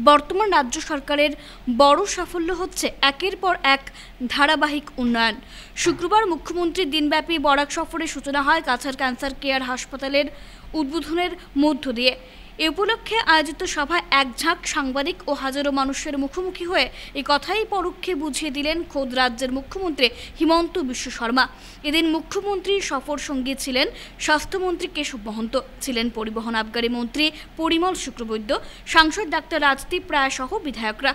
বর্তমান রাজ্য সরকারের বড় সাফল্য হচ্ছে একের পর এক ধারাবাহিক উন্নয়ন। শুক্রবার মুখ্যমন্ত্রীর দিনব্যাপী বরাক সফরের সূচনা হয় কাছাড় ক্যান্সার কেয়ার হাসপাতালের উদ্বোধনের মধ্য দিয়ে। এ উপলক্ষে আয়োজিত সভায় এক ঝাঁক সাংবাদিক ও হাজারো মানুষের মুখোমুখি হয়ে এই কথাই পরোক্ষে বুঝিয়ে দিলেন খোদ রাজ্যের মুখ্যমন্ত্রী হিমন্ত বিশ্ব শর্মা। এদিন মুখ্যমন্ত্রীর সফর সঙ্গী ছিলেন স্বাস্থ্যমন্ত্রী কেশব মহন্ত, ছিলেন পরিবহন আবগারি মন্ত্রী পরিমল শুক্লবৈদ্য, সাংসদ ডাক্তার রাজদীপ রায় সহ বিধায়করা।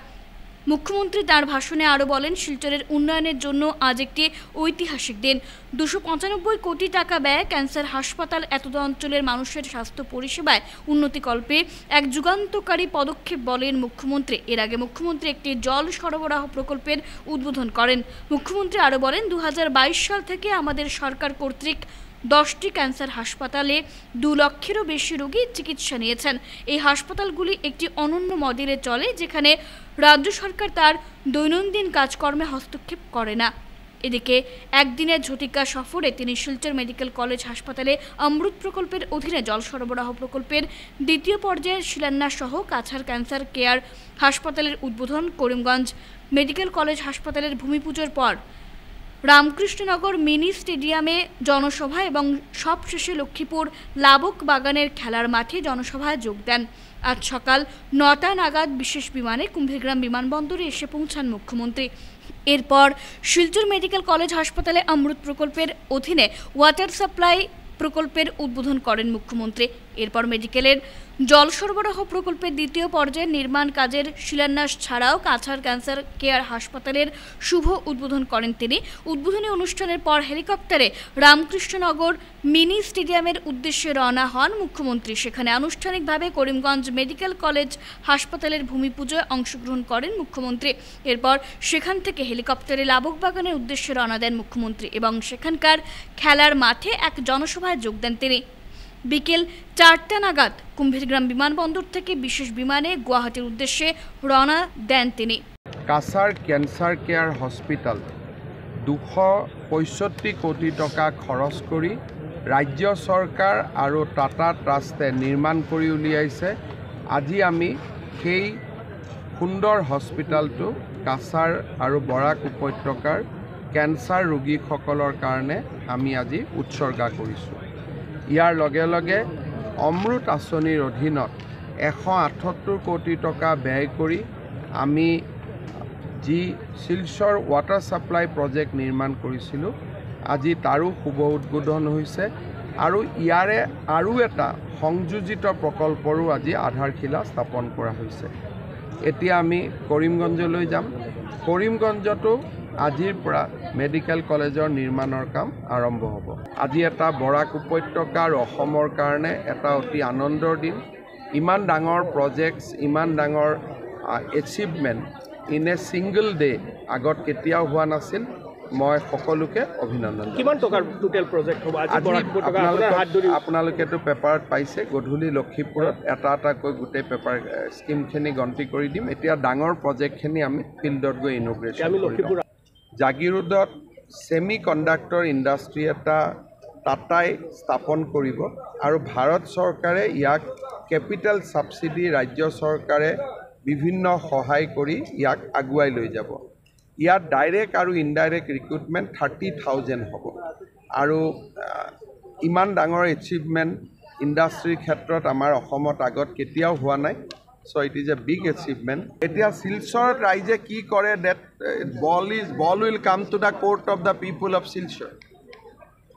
মুখ্যমন্ত্রী তাঁর ভাষণে আরও বলেন, শিলচরের উন্নয়নের জন্য আজ একটি ঐতিহাসিক দিন। 295 কোটি টাকা ব্যয়ে ক্যান্সার হাসপাতাল এতদ অঞ্চলের মানুষের স্বাস্থ্য পরিষেবায় উন্নতিকল্পে এক যুগান্তকারী পদক্ষেপ বলেন মুখ্যমন্ত্রী। এর আগে মুখ্যমন্ত্রী একটি জল সরবরাহ প্রকল্পের উদ্বোধন করেন। মুখ্যমন্ত্রী আরও বলেন, 2022 সাল থেকে আমাদের সরকার কর্তৃক 10টি ক্যান্সার হাসপাতালে 2 লক্ষেরও বেশি রোগী চিকিৎসা নিয়েছেন। এই হাসপাতালগুলি একটি অনন্য মডেলে চলে, যেখানে রাজ্য সরকার তার দৈনন্দিন কাজকর্মে হস্তক্ষেপ করে না। এদিকে একদিনের ঝটিকা সফরে তিনি শিলচর মেডিকেল কলেজ হাসপাতালে অমৃত প্রকল্পের অধীনে জল সরবরাহ প্রকল্পের দ্বিতীয় পর্যায়ের শিলান্যাস সহ কাছাড় ক্যান্সার কেয়ার হাসপাতালের উদ্বোধন, করিমগঞ্জ মেডিকেল কলেজ হাসপাতালের ভূমিপুজোর পর রামকৃষ্ণনগর মিনি স্টেডিয়ামে জনসভা এবং সবশেষে লক্ষ্মীপুর লাবক বাগানের খেলার মাঠে জনসভায় যোগ দেন। আজ সকাল 9টা নাগাদ বিশেষ বিমানে কুম্ভীরগ্রাম বিমানবন্দরে এসে পৌঁছান মুখ্যমন্ত্রী। এরপর শিলচর মেডিকেল কলেজ হাসপাতালে অমৃত প্রকল্পের অধীনে ওয়াটার সাপ্লাই প্রকল্পের উদ্বোধন করেন মুখ্যমন্ত্রী। এরপর মেডিকেলের জল সরবরাহ প্রকল্পের দ্বিতীয় পর্যায়ের নির্মাণ কাজের শিলান্যাস ছাড়াও কাছাড় ক্যান্সার কেয়ার হাসপাতালের শুভ উদ্বোধন করেন তিনি। উদ্বোধনী অনুষ্ঠানের পর হেলিকপ্টারে রামকৃষ্ণনগর মিনি স্টেডিয়ামের উদ্দেশ্যে রওনা হন মুখ্যমন্ত্রী। সেখানে আনুষ্ঠানিকভাবে করিমগঞ্জ মেডিকেল কলেজ হাসপাতালের ভূমিপুজোয় অংশগ্রহণ করেন মুখ্যমন্ত্রী। এরপর সেখান থেকে হেলিকপ্টারে লাবক বাগানের উদ্দেশ্যে রওনা দেন মুখ্যমন্ত্রী এবং সেখানকার খেলার মাঠে এক জনসভায় যোগ দেন তিনি। বিকেল 4টা নাগাদ কুম্ভীরগ্রাম বিমানবন্দর থেকে বিশেষ বিমানে গুয়াহাটির উদ্দেশ্যে রওনা দেন তিনি। কাছাড় ক্যান্সার কেয়ার হস্পিটাল 265 কোটি টাকা খৰচ কৰি ৰাজ্য চৰকাৰ আৰু টাটা ট্ৰাষ্টে নিৰ্মাণ কৰি উলিয়াইছে। আজি আমি সেই সুন্দৰ হস্পিটালটো কাছাৰ আৰু বৰাক উপত্যকাৰ কেন্সাৰ ৰোগীসকলৰ কাৰণে আমি আজি উৎসৰ্গা কৰিছোঁ। ইয়াৰ লগে লগে অমৃত আঁচনিৰ অধীনত 178 কোটি টকা ব্যয় কৰি আমি যি শিলচৰ ৱাটাৰ ছাপ্লাই প্ৰজেক্ট নিৰ্মাণ কৰিছিলোঁ, আজি তাৰো শুভ উদ্বোধন হৈছে আৰু ইয়াৰে আৰু এটা সংযোজিত প্ৰকল্পৰো আজি আধাৰশিলা স্থাপন কৰা হৈছে। এতিয়া আমি কৰিমগঞ্জলৈ যাম। কৰিমগঞ্জতো আজিৰ পৰা মেডিকেল কলেজৰ নিৰ্মাণৰ কাম আৰম্ভ হ'ব। আজি এটা বৰাক উপত্যকা আৰু অসমৰ কাৰণে এটা অতি আনন্দৰ দিন। ইমান ডাঙৰ প্ৰজেক্টছ, ইমান ডাঙৰ achievement in a single day আগত কেতিয়াও হোৱা নাছিল। মই সকলোকে অভিনন্দন। কিমান টকাৰ টোটেল প্ৰজেক্ট হ'ব? আপোনালোকেতো পেপাৰত পাইছে। গধূলি লক্ষীপুৰত এটা এটাকৈ গোটেই পেপাৰ স্কিমখিনি গন্তি কৰি দিম। এতিয়া ডাঙৰ প্ৰজেক্টখিনি আমি ফিল্ডত গৈ ইনগ্ৰেশ্যন কৰিম। জাগিৰোডত ছেমি কণ্ডাক্টৰ ইণ্ডাষ্ট্ৰী এটা টাটাই স্থাপন কৰিব আৰু ভাৰত চৰকাৰে ইয়াক কেপিটেল ছাবচিডি ৰাজ্য চৰকাৰে বিভিন্ন সহায় কৰি ইয়াক আগুৱাই লৈ যাব। ইয়াত ডাইৰেক্ট আৰু ইনডাইৰেক্ট ৰিক্ৰুটমেণ্ট 30,000 হ'ব আৰু ইমান ডাঙৰ এচিভমেণ্ট ইণ্ডাষ্ট্ৰীৰ ক্ষেত্ৰত আমাৰ অসমত আগত কেতিয়াও হোৱা নাই। So it is a big achievement. এতিয়া শিলচৰত ৰাইজে কি কৰে, that ball will come to the court of the people of Silchar.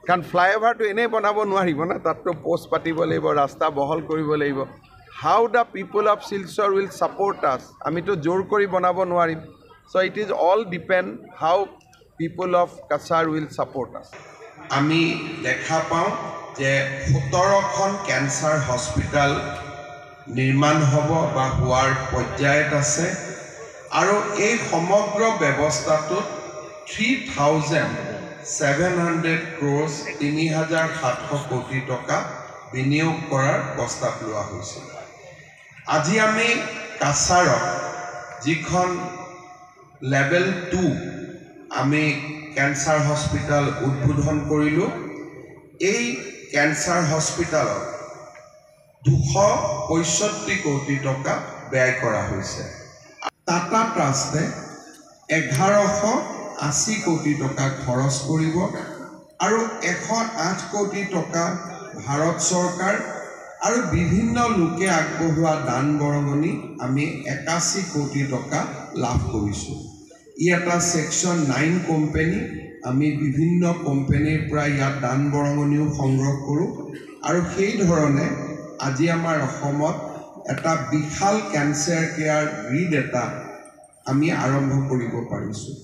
কাৰণ ফ্লাইঅভাৰটো এনেই বনাব নোৱাৰিব না, তাততো পোষ্ট পাতিব লাগিব, ৰাস্তা বহল কৰিব লাগিব। How the people of Silchar will support us, আমিতো জোৰ কৰি বনাব নোৱাৰিম। So' it is all depend how people of Cachar will support us. আমি দেখা পাওঁ যে 17খন কেঞ্চাৰ হস্পিটেল নিৰ্মাণ হ'ব বা হোৱাৰ পৰ্যায়ত আছে আৰু এই সমগ্ৰ ব্যৱস্থাটোত 3,700 crores 3,700 কোটি টকা বিনিয়োগ কৰাৰ প্ৰস্তাৱ লোৱা হৈছে। আজি আমি কাছাৰত যিখন লেভেল 2 আমি কেঞ্চাৰ হস্পিটেল উদ্বোধন কৰিলোঁ। এই কেঞ্চাৰ হস্পিটেলত 265 কোটি টকা ব্যয় কৰা হৈছে। টাটা ট্ৰাষ্টে 1180 কোটি টকা খৰচ কৰিব আৰু 108 কোটি টকা ভাৰত চৰকাৰ আৰু বিভিন্ন লোকে আগবঢ়োৱা দান বৰঙণি আমি 81 কোটি টকা লাভ কৰিছোঁ। ই এটা ছেকশ্যন 9 কোম্পানী, আমি বিভিন্ন কোম্পানীৰ পৰা ইয়াত দান বৰঙণিও সংগ্ৰহ কৰোঁ আৰু সেই ধৰণে আজি আমাৰ অসমত এটা বিশাল কেঞ্চাৰ কেয়াৰ গ্ৰীড এটা আমি আৰম্ভ কৰিব পাৰিছোঁ।